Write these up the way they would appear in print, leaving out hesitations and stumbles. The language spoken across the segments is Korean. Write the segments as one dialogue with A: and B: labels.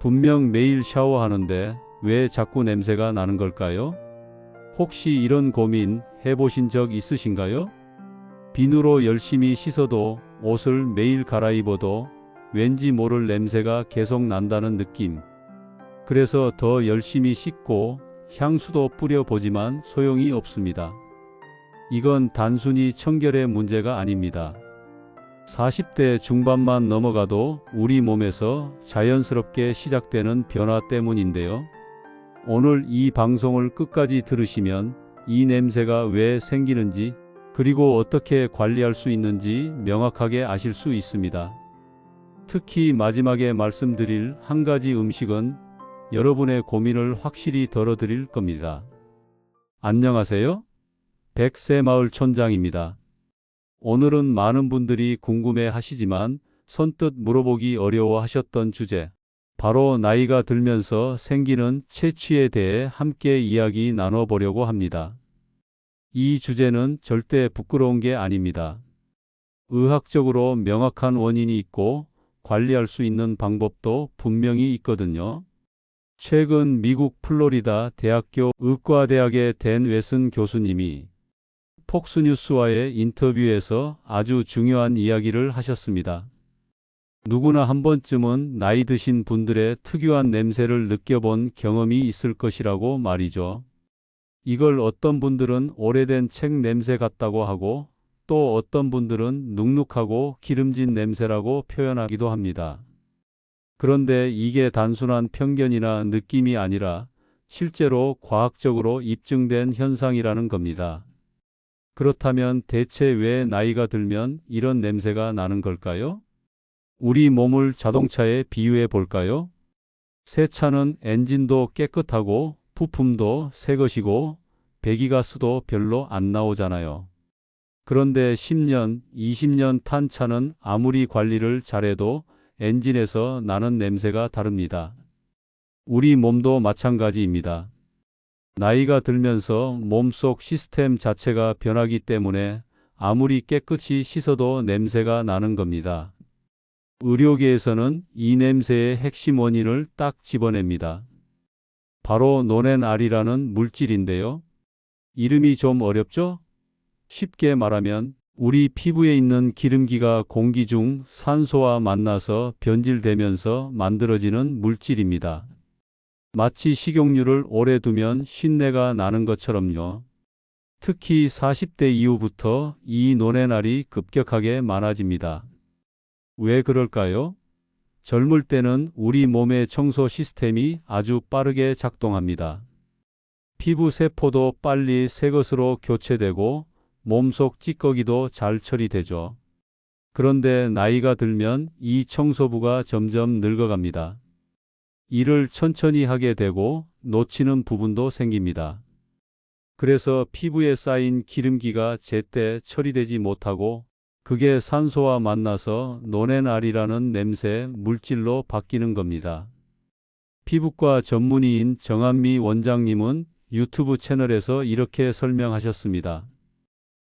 A: 분명 매일 샤워하는데 왜 자꾸 냄새가 나는 걸까요? 혹시 이런 고민 해보신 적 있으신가요? 비누로 열심히 씻어도 옷을 매일 갈아입어도 왠지 모를 냄새가 계속 난다는 느낌. 그래서 더 열심히 씻고 향수도 뿌려보지만 소용이 없습니다. 이건 단순히 청결의 문제가 아닙니다. 40대 중반만 넘어가도 우리 몸에서 자연스럽게 시작되는 변화 때문인데요. 오늘 이 방송을 끝까지 들으시면 이 냄새가 왜 생기는지, 그리고 어떻게 관리할 수 있는지 명확하게 아실 수 있습니다. 특히 마지막에 말씀드릴 한 가지 음식은 여러분의 고민을 확실히 덜어드릴 겁니다. 안녕하세요. 백세마을 촌장입니다. 오늘은 많은 분들이 궁금해 하시지만 선뜻 물어보기 어려워 하셨던 주제, 바로 나이가 들면서 생기는 체취에 대해 함께 이야기 나눠보려고 합니다. 이 주제는 절대 부끄러운 게 아닙니다. 의학적으로 명확한 원인이 있고 관리할 수 있는 방법도 분명히 있거든요. 최근 미국 플로리다 대학교 의과대학의 댄 웨슨 교수님이 폭스뉴스와의 인터뷰에서 아주 중요한 이야기를 하셨습니다. 누구나 한 번쯤은 나이 드신 분들의 특유한 냄새를 느껴본 경험이 있을 것이라고 말이죠. 이걸 어떤 분들은 오래된 책 냄새 같다고 하고, 또 어떤 분들은 눅눅하고 기름진 냄새라고 표현하기도 합니다. 그런데 이게 단순한 편견이나 느낌이 아니라 실제로 과학적으로 입증된 현상이라는 겁니다. 그렇다면 대체 왜 나이가 들면 이런 냄새가 나는 걸까요? 우리 몸을 자동차에 비유해 볼까요? 새 차는 엔진도 깨끗하고 부품도 새 것이고 배기가스도 별로 안 나오잖아요. 그런데 10년, 20년 탄 차는 아무리 관리를 잘해도 엔진에서 나는 냄새가 다릅니다. 우리 몸도 마찬가지입니다. 나이가 들면서 몸속 시스템 자체가 변하기 때문에 아무리 깨끗이 씻어도 냄새가 나는 겁니다. 의료계에서는 이 냄새의 핵심 원인을 딱 집어냅니다. 바로 노렌알이라는 물질인데요. 이름이 좀 어렵죠? 쉽게 말하면 우리 피부에 있는 기름기가 공기 중 산소와 만나서 변질되면서 만들어지는 물질입니다. 마치 식용유를 오래 두면 쉰내가 나는 것처럼요. 특히 40대 이후부터 이 노렌알이 급격하게 많아집니다. 왜 그럴까요? 젊을 때는 우리 몸의 청소 시스템이 아주 빠르게 작동합니다. 피부 세포도 빨리 새 것으로 교체되고 몸속 찌꺼기도 잘 처리되죠. 그런데 나이가 들면 이 청소부가 점점 늙어갑니다. 일을 천천히 하게 되고 놓치는 부분도 생깁니다. 그래서 피부에 쌓인 기름기가 제때 처리되지 못하고 그게 산소와 만나서 노렌알이라는 냄새 물질로 바뀌는 겁니다. 피부과 전문의인 정한미 원장님은 유튜브 채널에서 이렇게 설명하셨습니다.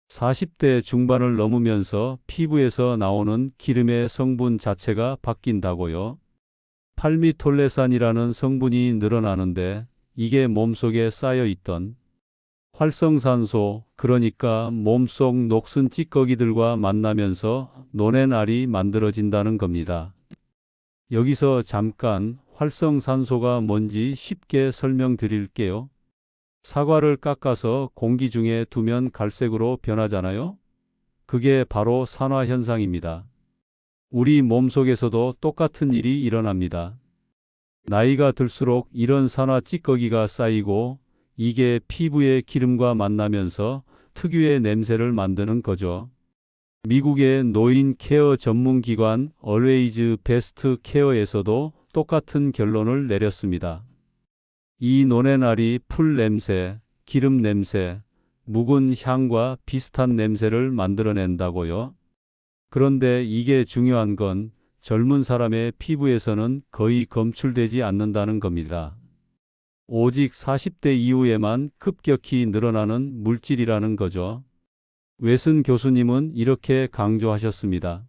A: 40대 중반을 넘으면서 피부에서 나오는 기름의 성분 자체가 바뀐다고요. 팔미톨레산이라는 성분이 늘어나는데 이게 몸속에 쌓여 있던 활성산소, 그러니까 몸속 녹슨 찌꺼기들과 만나면서 노렌알이 만들어진다는 겁니다. 여기서 잠깐 활성산소가 뭔지 쉽게 설명드릴게요. 사과를 깎아서 공기 중에 두면 갈색으로 변하잖아요. 그게 바로 산화현상입니다. 우리 몸속에서도 똑같은 일이 일어납니다. 나이가 들수록 이런 산화 찌꺼기가 쌓이고 이게 피부의 기름과 만나면서 특유의 냄새를 만드는 거죠. 미국의 노인 케어 전문기관 Always Best Care에서도 똑같은 결론을 내렸습니다. 이 노렌알이 풀 냄새, 기름 냄새, 묵은 향과 비슷한 냄새를 만들어낸다고요. 그런데 이게 중요한 건 젊은 사람의 피부에서는 거의 검출되지 않는다는 겁니다. 오직 40대 이후에만 급격히 늘어나는 물질이라는 거죠. 웨슨 교수님은 이렇게 강조하셨습니다.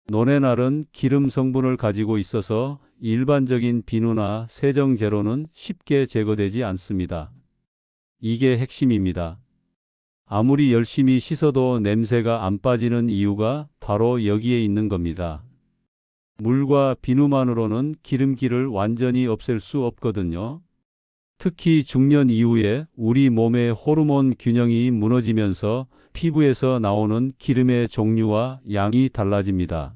A: 노네날은 기름 성분을 가지고 있어서 일반적인 비누나 세정제로는 쉽게 제거되지 않습니다. 이게 핵심입니다. 아무리 열심히 씻어도 냄새가 안 빠지는 이유가 바로 여기에 있는 겁니다. 물과 비누만으로는 기름기를 완전히 없앨 수 없거든요. 특히 중년 이후에 우리 몸의 호르몬 균형이 무너지면서 피부에서 나오는 기름의 종류와 양이 달라집니다.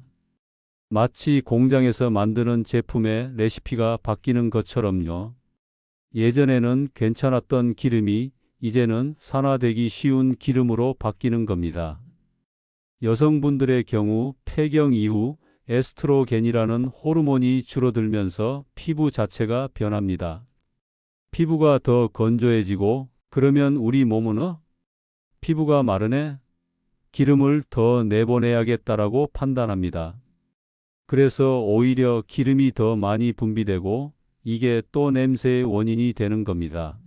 A: 마치 공장에서 만드는 제품의 레시피가 바뀌는 것처럼요. 예전에는 괜찮았던 기름이 이제는 산화되기 쉬운 기름으로 바뀌는 겁니다. 여성분들의 경우 폐경 이후 에스트로겐이라는 호르몬이 줄어들면서 피부 자체가 변합니다. 피부가 더 건조해지고 그러면 우리 몸은 피부가 마르네? 기름을 더 내보내야겠다라고 판단합니다. 그래서 오히려 기름이 더 많이 분비되고 이게 또 냄새의 원인이 되는 겁니다.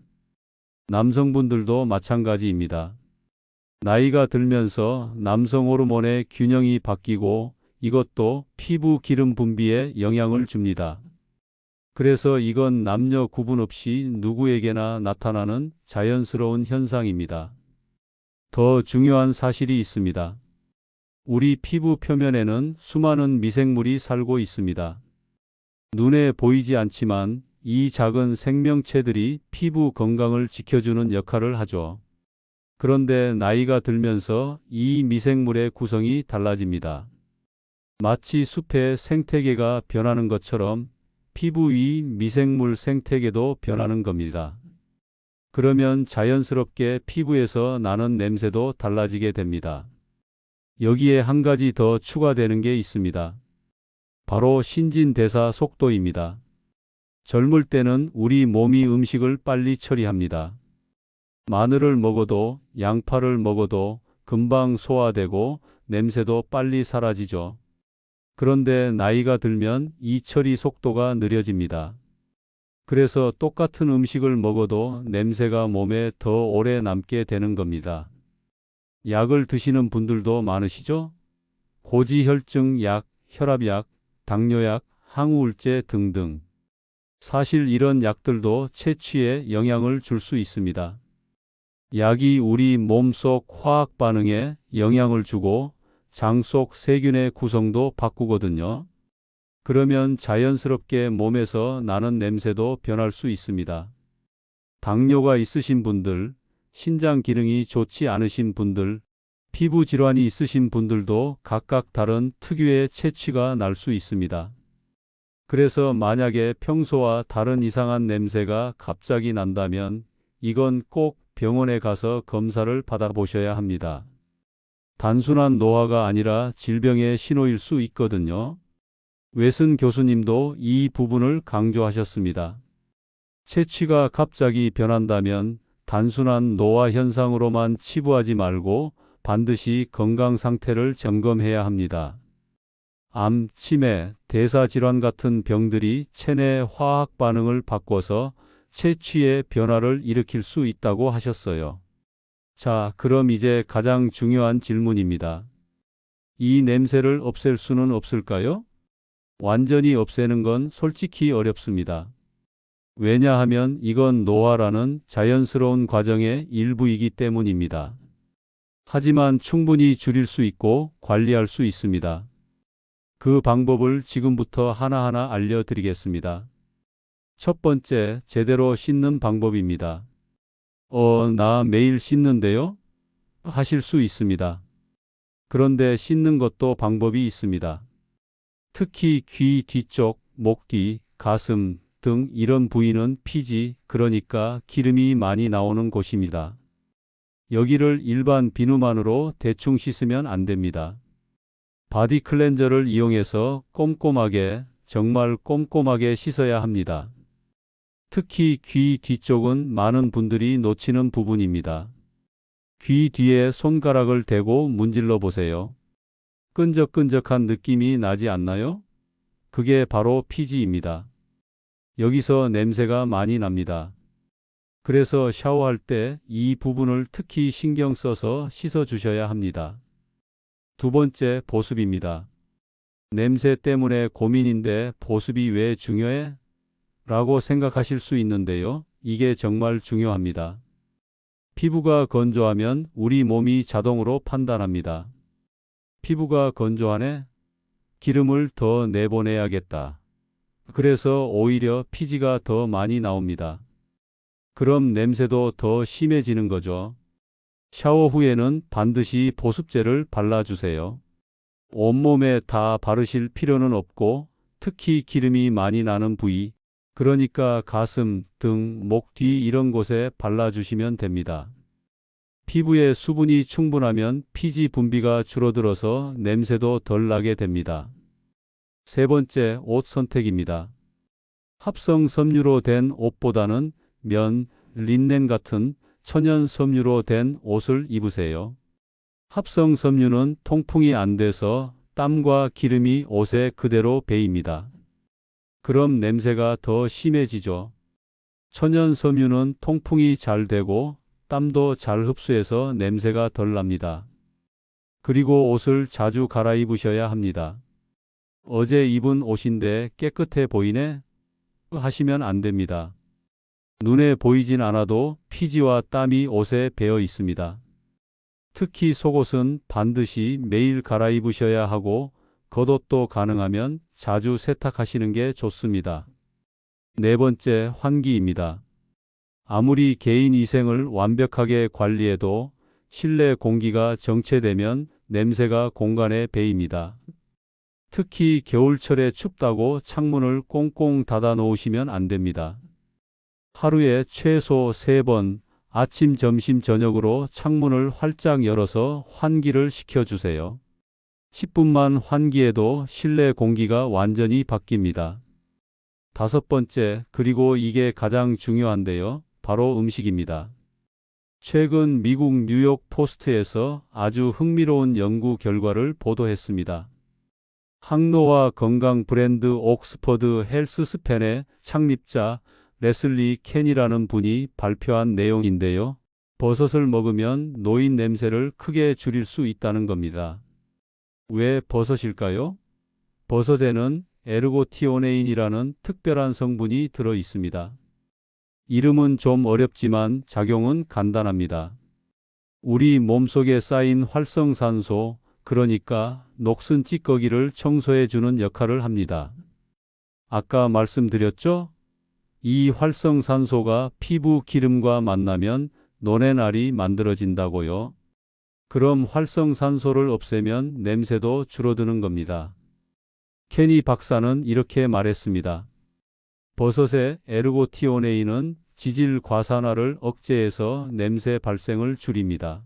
A: 남성분들도 마찬가지입니다. 나이가 들면서 남성 호르몬의 균형이 바뀌고 이것도 피부 기름 분비에 영향을 줍니다. 그래서 이건 남녀 구분 없이 누구에게나 나타나는 자연스러운 현상입니다. 더 중요한 사실이 있습니다. 우리 피부 표면에는 수많은 미생물이 살고 있습니다. 눈에 보이지 않지만 이 작은 생명체들이 피부 건강을 지켜주는 역할을 하죠. 그런데 나이가 들면서 이 미생물의 구성이 달라집니다. 마치 숲의 생태계가 변하는 것처럼 피부 위 미생물 생태계도 변하는 겁니다. 그러면 자연스럽게 피부에서 나는 냄새도 달라지게 됩니다. 여기에 한 가지 더 추가되는 게 있습니다. 바로 신진대사 속도입니다. 젊을 때는 우리 몸이 음식을 빨리 처리합니다. 마늘을 먹어도 양파를 먹어도 금방 소화되고 냄새도 빨리 사라지죠. 그런데 나이가 들면 이 처리 속도가 느려집니다. 그래서 똑같은 음식을 먹어도 냄새가 몸에 더 오래 남게 되는 겁니다. 약을 드시는 분들도 많으시죠? 고지혈증 약, 혈압약, 당뇨약, 항우울제 등등. 사실 이런 약들도 채취에 영향을 줄 수 있습니다. 약이 우리 몸속 화학 반응에 영향을 주고 장 속 세균의 구성도 바꾸거든요. 그러면 자연스럽게 몸에서 나는 냄새도 변할 수 있습니다. 당뇨가 있으신 분들, 신장 기능이 좋지 않으신 분들, 피부 질환이 있으신 분들도 각각 다른 특유의 채취가 날 수 있습니다. 그래서 만약에 평소와 다른 이상한 냄새가 갑자기 난다면 이건 꼭 병원에 가서 검사를 받아보셔야 합니다. 단순한 노화가 아니라 질병의 신호일 수 있거든요. 웨슨 교수님도 이 부분을 강조하셨습니다. 채취가 갑자기 변한다면 단순한 노화 현상으로만 치부하지 말고 반드시 건강 상태를 점검해야 합니다. 암, 치매, 대사질환 같은 병들이 체내 화학 반응을 바꿔서 채취의 변화를 일으킬 수 있다고 하셨어요. 자, 그럼 이제 가장 중요한 질문입니다. 이 냄새를 없앨 수는 없을까요? 완전히 없애는 건 솔직히 어렵습니다. 왜냐하면 이건 노화라는 자연스러운 과정의 일부이기 때문입니다. 하지만 충분히 줄일 수 있고 관리할 수 있습니다. 그 방법을 지금부터 하나하나 알려드리겠습니다. 첫 번째, 제대로 씻는 방법입니다. 나 매일 씻는데요? 하실 수 있습니다. 그런데 씻는 것도 방법이 있습니다. 특히 귀 뒤쪽, 목 뒤, 가슴 등 이런 부위는 피지, 그러니까 기름이 많이 나오는 곳입니다. 여기를 일반 비누만으로 대충 씻으면 안 됩니다. 바디 클렌저를 이용해서 꼼꼼하게, 정말 꼼꼼하게 씻어야 합니다. 특히 귀 뒤쪽은 많은 분들이 놓치는 부분입니다. 귀 뒤에 손가락을 대고 문질러 보세요. 끈적끈적한 느낌이 나지 않나요? 그게 바로 피지입니다. 여기서 냄새가 많이 납니다. 그래서 샤워할 때 이 부분을 특히 신경 써서 씻어 주셔야 합니다. 두 번째, 보습입니다. 냄새 때문에 고민인데 보습이 왜 중요해? 라고 생각하실 수 있는데요. 이게 정말 중요합니다. 피부가 건조하면 우리 몸이 자동으로 판단합니다. 피부가 건조하네? 기름을 더 내보내야겠다. 그래서 오히려 피지가 더 많이 나옵니다. 그럼 냄새도 더 심해지는 거죠. 샤워 후에는 반드시 보습제를 발라주세요. 온몸에 다 바르실 필요는 없고 특히 기름이 많이 나는 부위, 그러니까 가슴, 등, 목 뒤 이런 곳에 발라주시면 됩니다. 피부에 수분이 충분하면 피지 분비가 줄어들어서 냄새도 덜 나게 됩니다. 세 번째, 옷 선택입니다. 합성 섬유로 된 옷보다는 면, 린넨 같은 천연 섬유로 된 옷을 입으세요. 합성 섬유는 통풍이 안 돼서 땀과 기름이 옷에 그대로 배입니다. 그럼 냄새가 더 심해지죠. 천연 섬유는 통풍이 잘 되고 땀도 잘 흡수해서 냄새가 덜 납니다. 그리고 옷을 자주 갈아입으셔야 합니다. 어제 입은 옷인데 깨끗해 보이네? 하시면 안 됩니다. 눈에 보이진 않아도 피지와 땀이 옷에 배어 있습니다. 특히 속옷은 반드시 매일 갈아입으셔야 하고 겉옷도 가능하면 자주 세탁하시는 게 좋습니다. 네 번째, 환기입니다. 아무리 개인 위생을 완벽하게 관리해도 실내 공기가 정체되면 냄새가 공간에 배입니다. 특히 겨울철에 춥다고 창문을 꽁꽁 닫아 놓으시면 안 됩니다. 하루에 최소 3번, 아침, 점심, 저녁으로 창문을 활짝 열어서 환기를 시켜주세요. 10분만 환기해도 실내 공기가 완전히 바뀝니다. 다섯 번째, 그리고 이게 가장 중요한데요. 바로 음식입니다. 최근 미국 뉴욕 포스트에서 아주 흥미로운 연구 결과를 보도했습니다. 항노화 건강 브랜드 옥스퍼드 헬스스펜의 창립자 레슬리 켄이라는 분이 발표한 내용인데요. 버섯을 먹으면 노인 냄새를 크게 줄일 수 있다는 겁니다. 왜 버섯일까요? 버섯에는 에르고티오네인이라는 특별한 성분이 들어 있습니다. 이름은 좀 어렵지만 작용은 간단합니다. 우리 몸속에 쌓인 활성산소, 그러니까 녹슨 찌꺼기를 청소해 주는 역할을 합니다. 아까 말씀드렸죠? 이 활성산소가 피부 기름과 만나면 노렌알이 만들어진다고요. 그럼 활성산소를 없애면 냄새도 줄어드는 겁니다. 케니 박사는 이렇게 말했습니다. 버섯의 에르고티오네인은 지질 과산화를 억제해서 냄새 발생을 줄입니다.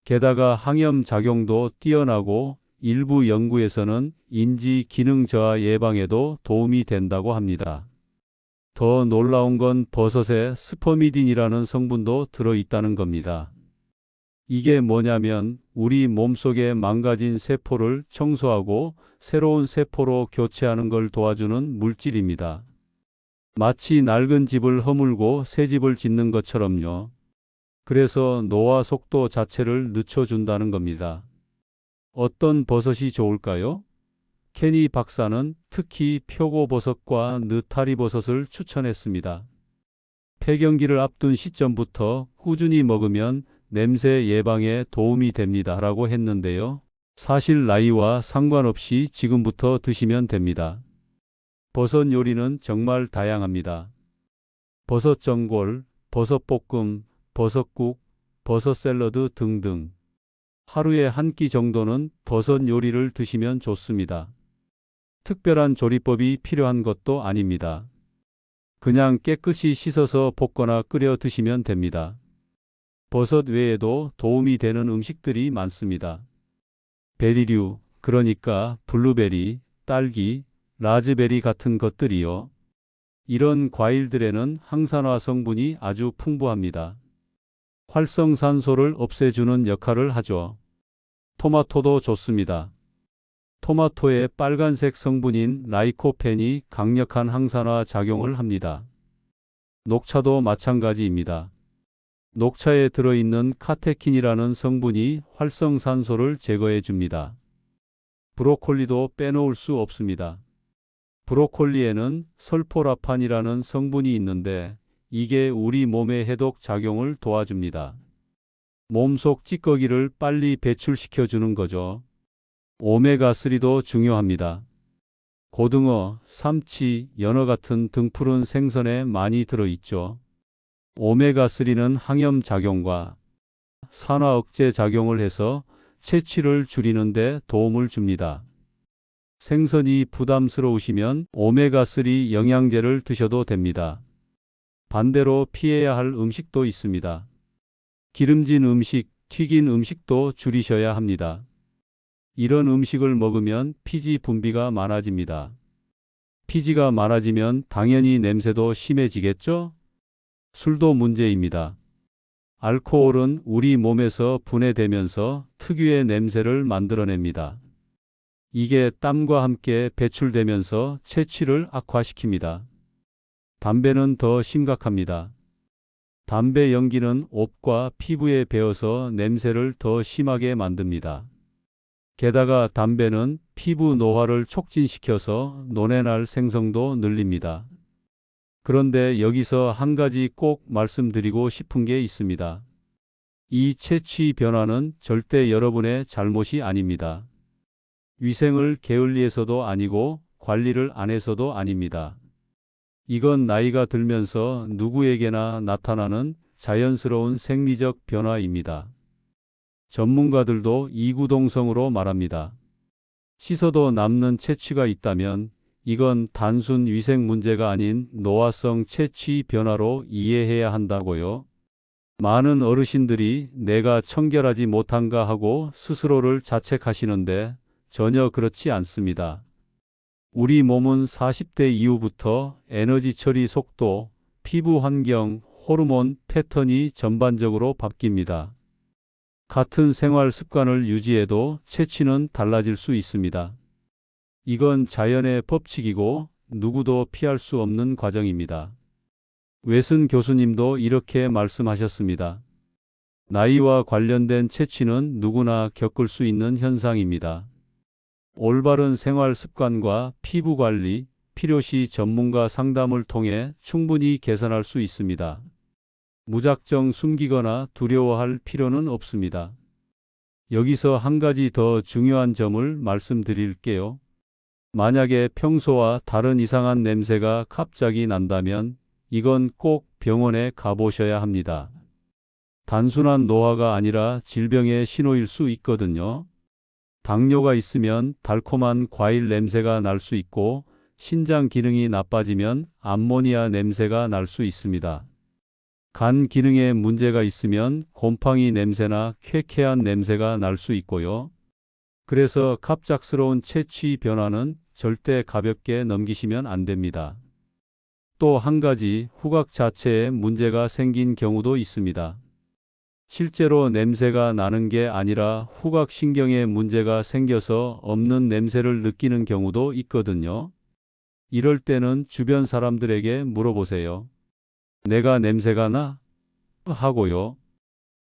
A: 게다가 항염 작용도 뛰어나고 일부 연구에서는 인지 기능 저하 예방에도 도움이 된다고 합니다. 더 놀라운 건 버섯에 스퍼미딘이라는 성분도 들어있다는 겁니다. 이게 뭐냐면 우리 몸속에 망가진 세포를 청소하고 새로운 세포로 교체하는 걸 도와주는 물질입니다. 마치 낡은 집을 허물고 새 집을 짓는 것처럼요. 그래서 노화 속도 자체를 늦춰준다는 겁니다. 어떤 버섯이 좋을까요? 케니 박사는 특히 표고버섯과 느타리버섯을 추천했습니다. 폐경기를 앞둔 시점부터 꾸준히 먹으면 냄새 예방에 도움이 됩니다. 라고 했는데요. 사실 나이와 상관없이 지금부터 드시면 됩니다. 버섯 요리는 정말 다양합니다. 버섯 전골, 버섯볶음, 버섯국, 버섯 샐러드 등등. 하루에 한 끼 정도는 버섯 요리를 드시면 좋습니다. 특별한 조리법이 필요한 것도 아닙니다. 그냥 깨끗이 씻어서 볶거나 끓여 드시면 됩니다. 버섯 외에도 도움이 되는 음식들이 많습니다. 베리류, 그러니까 블루베리, 딸기, 라즈베리 같은 것들이요. 이런 과일들에는 항산화 성분이 아주 풍부합니다. 활성산소를 없애주는 역할을 하죠. 토마토도 좋습니다. 토마토의 빨간색 성분인 라이코펜이 강력한 항산화 작용을 합니다. 녹차도 마찬가지입니다. 녹차에 들어있는 카테킨이라는 성분이 활성산소를 제거해 줍니다. 브로콜리도 빼놓을 수 없습니다. 브로콜리에는 설포라판이라는 성분이 있는데 이게 우리 몸의 해독 작용을 도와줍니다. 몸속 찌꺼기를 빨리 배출시켜 주는 거죠. 오메가3도 중요합니다. 고등어, 삼치, 연어 같은 등푸른 생선에 많이 들어있죠. 오메가3는 항염 작용과 산화 억제 작용을 해서 체취를 줄이는 데 도움을 줍니다. 생선이 부담스러우시면 오메가3 영양제를 드셔도 됩니다. 반대로 피해야 할 음식도 있습니다. 기름진 음식, 튀긴 음식도 줄이셔야 합니다. 이런 음식을 먹으면 피지 분비가 많아집니다. 피지가 많아지면 당연히 냄새도 심해지겠죠? 술도 문제입니다. 알코올은 우리 몸에서 분해되면서 특유의 냄새를 만들어냅니다. 이게 땀과 함께 배출되면서 체취를 악화시킵니다. 담배는 더 심각합니다. 담배 연기는 옷과 피부에 배어서 냄새를 더 심하게 만듭니다. 게다가 담배는 피부 노화를 촉진시켜서 노쇠 날 생성도 늘립니다. 그런데 여기서 한 가지 꼭 말씀드리고 싶은 게 있습니다. 이 체취 변화는 절대 여러분의 잘못이 아닙니다. 위생을 게을리해서도 아니고 관리를 안 해서도 아닙니다. 이건 나이가 들면서 누구에게나 나타나는 자연스러운 생리적 변화입니다. 전문가들도 이구동성으로 말합니다. 씻어도 남는 체취가 있다면 이건 단순 위생 문제가 아닌 노화성 체취 변화로 이해해야 한다고요. 많은 어르신들이 내가 청결하지 못한가 하고 스스로를 자책하시는데 전혀 그렇지 않습니다. 우리 몸은 40대 이후부터 에너지 처리 속도, 피부 환경, 호르몬 패턴이 전반적으로 바뀝니다. 같은 생활 습관을 유지해도 체취는 달라질 수 있습니다. 이건 자연의 법칙이고 누구도 피할 수 없는 과정입니다. 웨슨 교수님도 이렇게 말씀하셨습니다. 나이와 관련된 체취는 누구나 겪을 수 있는 현상입니다. 올바른 생활 습관과 피부 관리, 필요시 전문가 상담을 통해 충분히 개선할 수 있습니다. 무작정 숨기거나 두려워할 필요는 없습니다. 여기서 한 가지 더 중요한 점을 말씀드릴게요. 만약에 평소와 다른 이상한 냄새가 갑자기 난다면 이건 꼭 병원에 가보셔야 합니다. 단순한 노화가 아니라 질병의 신호일 수 있거든요. 당뇨가 있으면 달콤한 과일 냄새가 날 수 있고 신장 기능이 나빠지면 암모니아 냄새가 날 수 있습니다. 간 기능에 문제가 있으면 곰팡이 냄새나 쾌쾌한 냄새가 날 수 있고요. 그래서 갑작스러운 체취 변화는 절대 가볍게 넘기시면 안 됩니다. 또 한 가지 후각 자체에 문제가 생긴 경우도 있습니다. 실제로 냄새가 나는 게 아니라 후각신경에 문제가 생겨서 없는 냄새를 느끼는 경우도 있거든요. 이럴 때는 주변 사람들에게 물어보세요. 내가 냄새가 나? 하고요.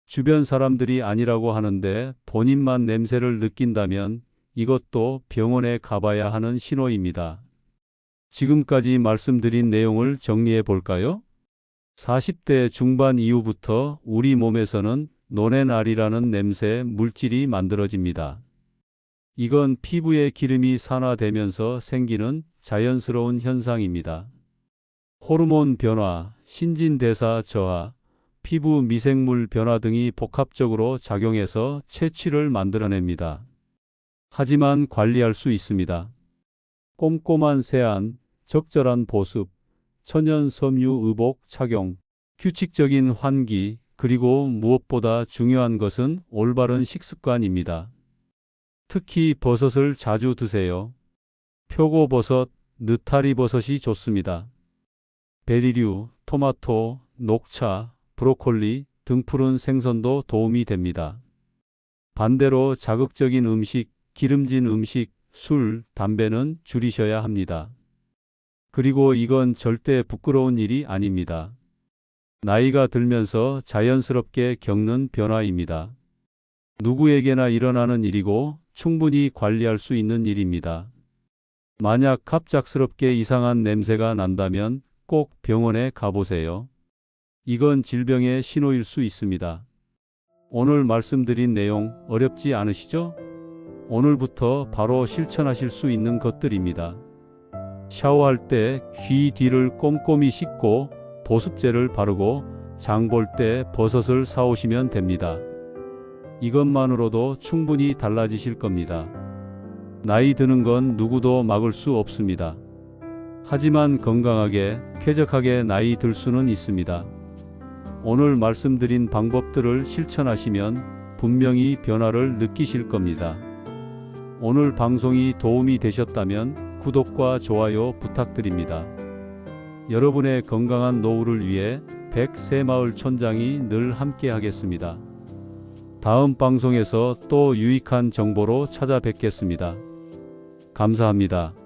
A: 주변 사람들이 아니라고 하는데 본인만 냄새를 느낀다면 이것도 병원에 가봐야 하는 신호입니다. 지금까지 말씀드린 내용을 정리해 볼까요? 40대 중반 이후부터 우리 몸에서는 노넨알이라는 냄새 물질이 만들어집니다. 이건 피부의 기름이 산화되면서 생기는 자연스러운 현상입니다. 호르몬 변화, 신진대사 저하, 피부 미생물 변화 등이 복합적으로 작용해서 체취를 만들어냅니다. 하지만 관리할 수 있습니다. 꼼꼼한 세안, 적절한 보습, 천연 섬유 의복 착용, 규칙적인 환기, 그리고 무엇보다 중요한 것은 올바른 식습관입니다. 특히 버섯을 자주 드세요. 표고버섯, 느타리버섯이 좋습니다. 베리류, 토마토, 녹차, 브로콜리, 등푸른 생선도 도움이 됩니다. 반대로 자극적인 음식, 기름진 음식, 술, 담배는 줄이셔야 합니다. 그리고 이건 절대 부끄러운 일이 아닙니다. 나이가 들면서 자연스럽게 겪는 변화입니다. 누구에게나 일어나는 일이고 충분히 관리할 수 있는 일입니다. 만약 갑작스럽게 이상한 냄새가 난다면 꼭 병원에 가보세요. 이건 질병의 신호일 수 있습니다. 오늘 말씀드린 내용 어렵지 않으시죠? 오늘부터 바로 실천하실 수 있는 것들입니다. 샤워할 때 귀 뒤를 꼼꼼히 씻고 보습제를 바르고 장 볼 때 버섯을 사오시면 됩니다. 이것만으로도 충분히 달라지실 겁니다. 나이 드는 건 누구도 막을 수 없습니다. 하지만 건강하게, 쾌적하게 나이 들 수는 있습니다. 오늘 말씀드린 방법들을 실천하시면 분명히 변화를 느끼실 겁니다. 오늘 방송이 도움이 되셨다면 구독과 좋아요 부탁드립니다. 여러분의 건강한 노후를 위해 백새마을 촌장이 늘 함께 하겠습니다. 다음 방송에서 또 유익한 정보로 찾아뵙겠습니다. 감사합니다.